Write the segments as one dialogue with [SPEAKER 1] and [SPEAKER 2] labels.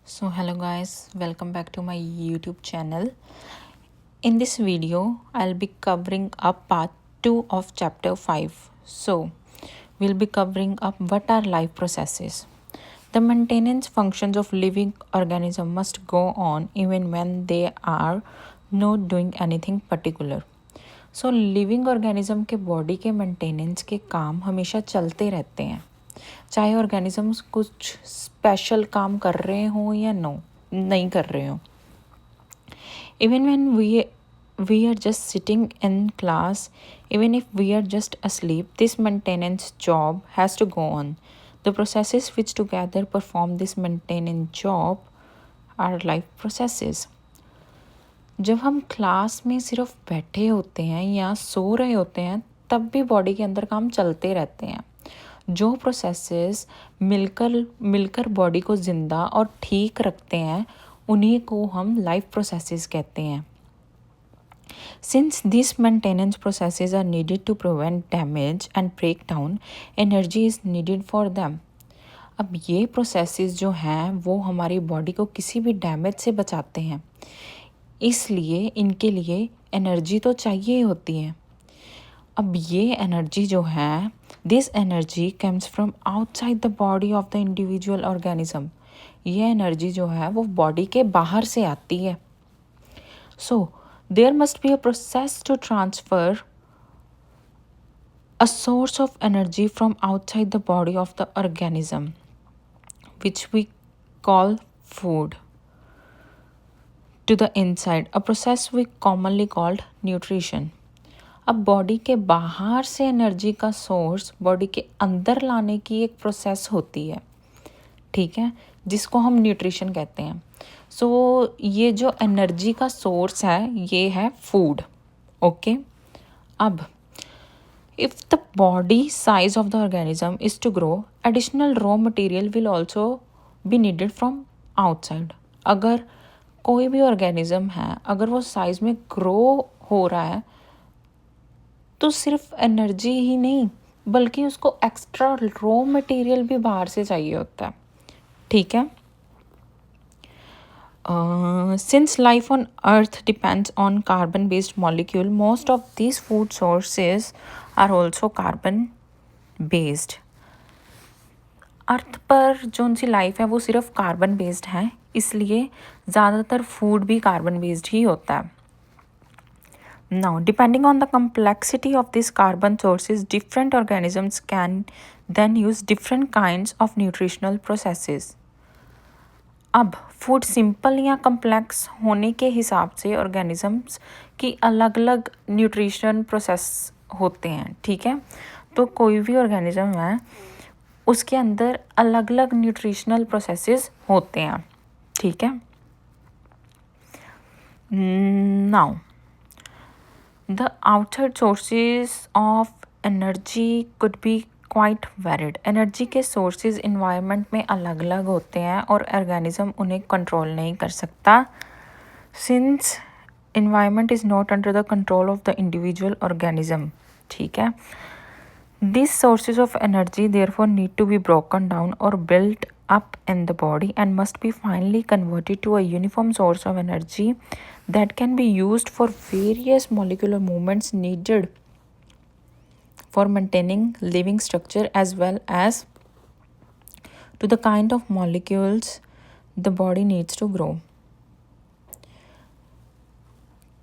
[SPEAKER 1] So hello guys, welcome back to my YouTube channel. In this video, I'll be covering up part 2 of chapter 5. So, we'll be covering up what are life processes. The maintenance functions of living organism must go on even when they are not doing anything particular. So living organism के body के maintenance के काम हमेशा चलते रहते हैं, चाहे organisms कुछ स्पेशल काम कर रहे हों या नहीं कर रहे हों. Even when we are just sitting in class, even if we are just asleep, this maintenance job has to go on. The processes which together perform this maintenance job are life processes. जब हम class में सिर्फ बैठे होते हैं या सो रहे होते हैं तब भी बॉडी के अंदर काम चलते रहते हैं. जो प्रोसेसेस मिलकर बॉडी को ज़िंदा और ठीक रखते हैं उन्हीं को हम लाइफ प्रोसेसेस कहते हैं. Since these maintenance processes are needed to prevent damage and breakdown, energy is needed for them. अब ये प्रोसेसेस जो हैं वो हमारी बॉडी को किसी भी डैमेज से बचाते हैं, इसलिए इनके लिए एनर्जी तो चाहिए होती है. अब ये एनर्जी जो है, this energy comes from outside the body of the individual organism. ये एनर्जी जो है वो बॉडी के बाहर से आती है. So there must be a process to transfer a source of energy from outside the body of the organism, which we call food, to the inside, a process we commonly called nutrition. अब body के बाहर से energy का source body के अंदर लाने की एक प्रोसेस होती है, ठीक है, जिसको हम न्यूट्रिशन कहते हैं. सो ये जो एनर्जी का सोर्स है ये है फूड. ओके, अब if the body size of the organism is to grow, additional raw material will also be needed from outside. अगर कोई भी ऑर्गेनिज्म है, अगर वो साइज में ग्रो हो रहा है तो सिर्फ एनर्जी ही नहीं बल्कि उसको एक्स्ट्रा रॉ मटेरियल भी बाहर से चाहिए होता है, ठीक है. Since life on earth depends on carbon based molecule, most of these food sources are also carbon based. अर्थ पर जो उनकी लाइफ है वो सिर्फ कार्बन बेस्ड है, इसलिए ज़्यादातर फूड भी कार्बन बेस्ड ही होता है. Now, depending on the complexity of these carbon sources, different organisms can then use different kinds of nutritional processes. अब फूड सिंपल या कम्प्लेक्स होने के हिसाब से ऑर्गेनिजम्स की अलग अलग न्यूट्रिशन प्रोसेस होते हैं, ठीक है. तो कोई भी ऑर्गेनिज्म है उसके अंदर अलग अलग न्यूट्रिशनल प्रोसेसेस होते हैं, ठीक है. Now the outside sources of energy could be quite varied. Energy के सोर्सेज इन्वायरमेंट में अलग अलग होते हैं और ऑर्गेनिज्म उन्हें कंट्रोल नहीं कर सकता, since environment is not under the control of the individual organism, ठीक है. These sources of energy therefore need to be broken down or built up in the body and must be finally converted to a uniform source of energy that can be used for various molecular movements needed for maintaining living structure as well as to the kind of molecules the body needs to grow.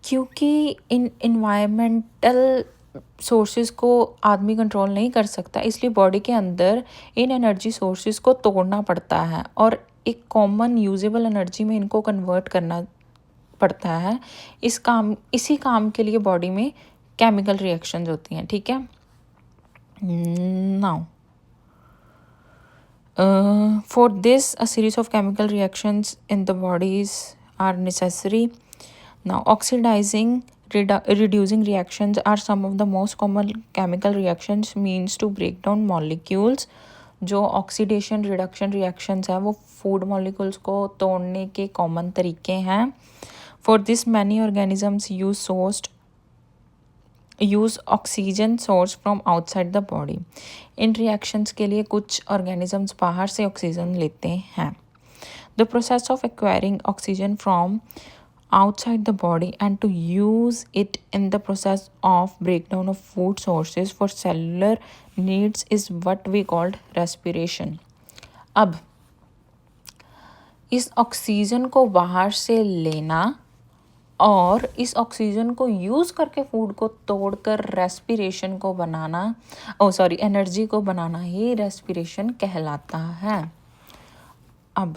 [SPEAKER 1] क्योंकि in environmental sources को आदमी control नहीं कर सकता, इसलिए body के अंदर इन energy sources को तोड़ना पड़ता है और एक कॉमन यूजेबल एनर्जी में इनको कन्वर्ट करना पड़ता है. इसी काम के लिए बॉडी में केमिकल रिएक्शंस होती हैं, ठीक है. Now for this a series of chemical reactions in the bodies are necessary. Now, oxidizing, reducing reactions are some of the most common chemical reactions means to break down molecules. जो oxidation reduction reactions है वो food molecules को तोड़ने के common तरीके हैं. For this many organisms use oxygen source from outside the body. In reactions के लिए कुछ ऑर्गेनिजम्स बाहर से ऑक्सीजन लेते हैं. The process of acquiring oxygen from outside the body and to use it in the process of breakdown of food sources for cellular needs is what we called respiration. अब इस oxygen को बाहर से लेना और इस ऑक्सीजन को use करके फूड को तोड़कर रेस्पिरेशन को बनाना एनर्जी को बनाना ही रेस्पिरेशन कहलाता है. अब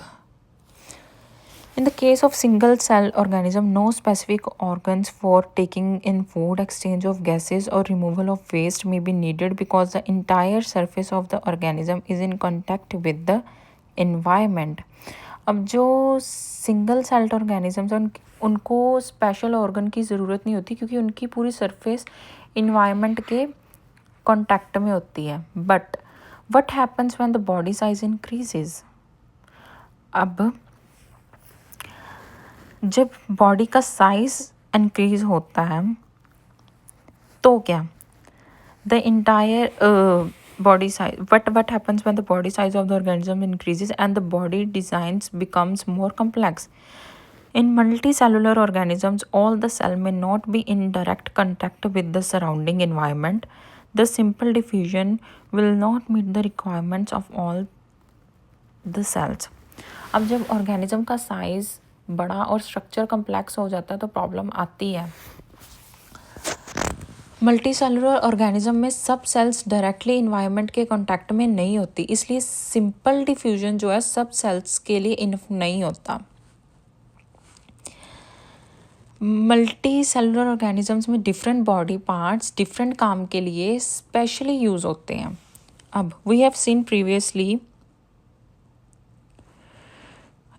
[SPEAKER 1] in the case of single cell organism, no specific organs for taking in food, exchange of gases or removal of waste may be needed because the entire surface of the organism is in contact with the environment. अब जो single celled organisms हैं उनको special organ की ज़रूरत नहीं होती क्योंकि उनकी पूरी सरफेस इन्वायरमेंट के कांटेक्ट में होती है. But what happens when the body size increases. अब जब बॉडी का साइज इंक्रीज होता है तो क्या the entire body size what happens when the body size of the organism increases and the body designs becomes more complex. In multicellular organisms, all the cell may not be in direct contact with the surrounding environment. The simple diffusion will not meet the requirements of all the cells. अब जब organism का size बड़ा और structure complex हो जाता है तो problem आती है. मल्टी सेलुलर ऑर्गेनिज्म में सब सेल्स डायरेक्टली इन्वायरमेंट के कांटेक्ट में नहीं होती, इसलिए सिंपल डिफ्यूजन जो है सब सेल्स के लिए इनफ नहीं होता. मल्टी सेलुलर ऑर्गेनिजम्स में डिफरेंट बॉडी पार्ट्स डिफरेंट काम के लिए स्पेशली यूज़ होते हैं. अब we have seen previously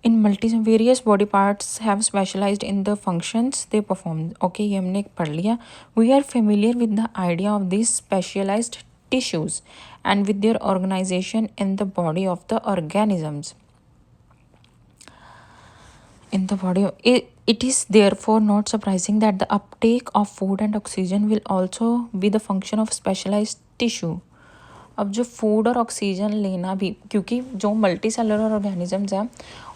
[SPEAKER 1] in various body parts have specialized in the functions they perform. Okay, ये हमने पढ़ लिया. We are familiar with the idea of these specialized tissues and with their organization in the body of the organisms. In the body, it is therefore not surprising that the uptake of food and oxygen will also be the function of specialized tissue. अब जो food और oxygen लेना भी, क्योंकि जो multi cellular organisms हैं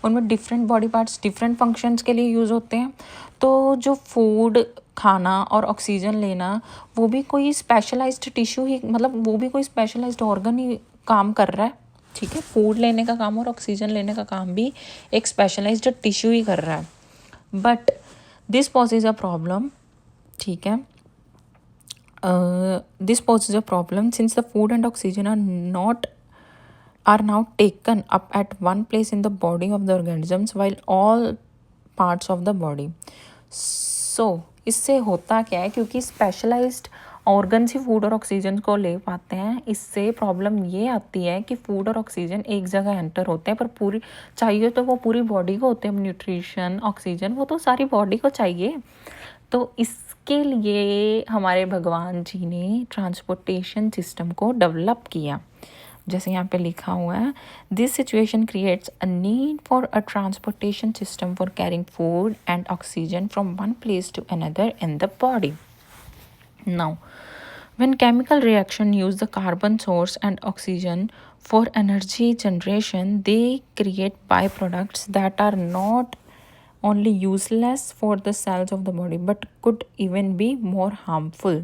[SPEAKER 1] उनमें different body parts different functions के लिए यूज़ होते हैं, तो जो फूड खाना और ऑक्सीजन लेना वो भी कोई स्पेशलाइज्ड टिश्यू ही, मतलब वो भी कोई स्पेशलाइज्ड ऑर्गन ही काम कर रहा है. ठीक है, फूड लेने का काम और ऑक्सीजन लेने का काम भी एक स्पेशलाइज्ड टिश्यू ही कर रहा है. But this poses a problem. ठीक है, this poses a problem since the food and oxygen are now taken up at one place in the body of the organisms while all parts of the body. So इससे होता क्या है, क्योंकि specialised organs ही food और oxygen को ले पाते हैं, इससे प्रॉब्लम ये आती है कि फूड और ऑक्सीजन एक जगह एंटर होते हैं पर पूरी चाहिए तो वो पूरी बॉडी को होते हैं. न्यूट्रिशन ऑक्सीजन वो तो सारी बॉडी को चाहिए. तो इसके लिए हमारे भगवान जी ने ट्रांसपोर्टेशन सिस्टम को डेवलप किया. जैसे यहाँ पे लिखा हुआ है, this situation creates a need for a transportation system for carrying food and oxygen from one place to another in the body. Now when chemical reaction use the carbon source and oxygen for energy generation, they create byproducts that are not only useless for the cells of the body but could even be more harmful.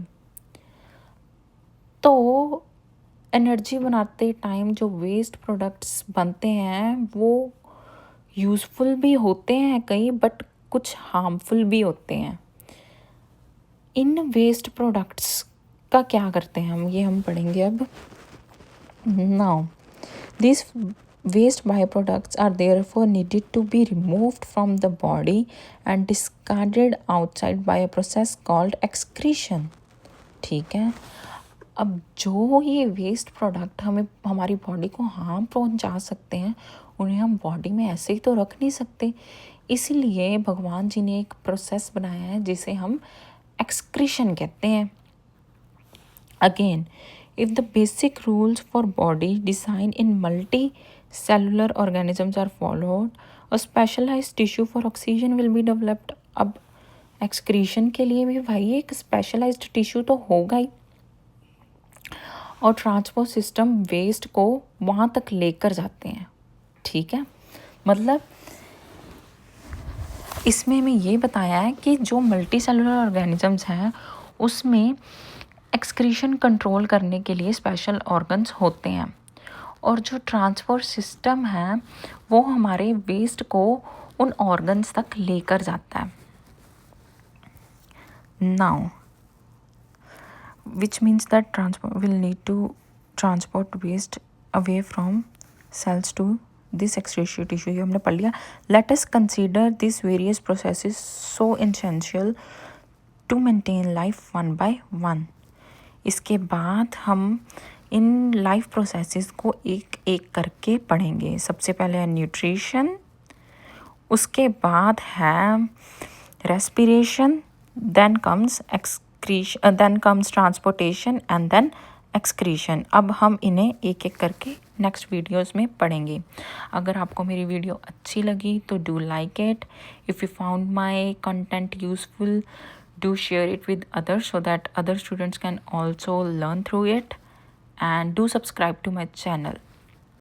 [SPEAKER 1] तो energy बनाते time जो waste products बनते हैं वो useful भी होते हैं कई, बट कुछ हार्मफुल भी होते हैं. इन वेस्ट प्रोडक्ट्स का क्या करते हैं हम, ये हम पढ़ेंगे अब. Now this waste byproducts are therefore needed to be removed from the body and discarded outside by a process called excretion. ठीक है, अब जो ये वेस्ट प्रोडक्ट हमें हमारी बॉडी को हार्म पहुंचा सकते हैं उन्हें हम बॉडी में ऐसे ही तो रख नहीं सकते, इसीलिए भगवान जी ने एक प्रोसेस बनाया है जिसे हम एक्सक्रीशन कहते हैं. Again, if the basic rules for body design in multi-cellular organisms are followed, a specialized tissue for oxygen will be developed. अब excretion के लिए भी भाई एक specialized tissue तो होगा ही, और ट्रांसपोर्ट सिस्टम वेस्ट को वहाँ तक लेकर जाते हैं. ठीक है, मतलब इसमें हमें ये बताया है कि जो मल्टी सेलुलर ऑर्गेनिजम्स हैं उसमें एक्सक्रीशन कंट्रोल करने के लिए स्पेशल ऑर्गन्स होते हैं, और जो ट्रांसपोर्ट सिस्टम है वो हमारे वेस्ट को उन ऑर्गन्स तक लेकर जाता है। Now which means that transport will need to transport waste away from cells to this excretion tissue, ये हमने पढ़ लिया। Let us consider these various processes so essential to maintain life one by one। इसके बाद हम in life processes को एक एक करके पढ़ेंगे। सबसे पहले है न्यूट्रिशन, उसके बाद है respiration, then comes then comes transportation and then excretion. अब हम इन्हें एक एक करके नेक्स्ट वीडियोस में पढ़ेंगे। अगर आपको मेरी वीडियो अच्छी लगी तो do like it. If you found my content useful, do share it with others so that other students can also learn through it, and do subscribe to my channel.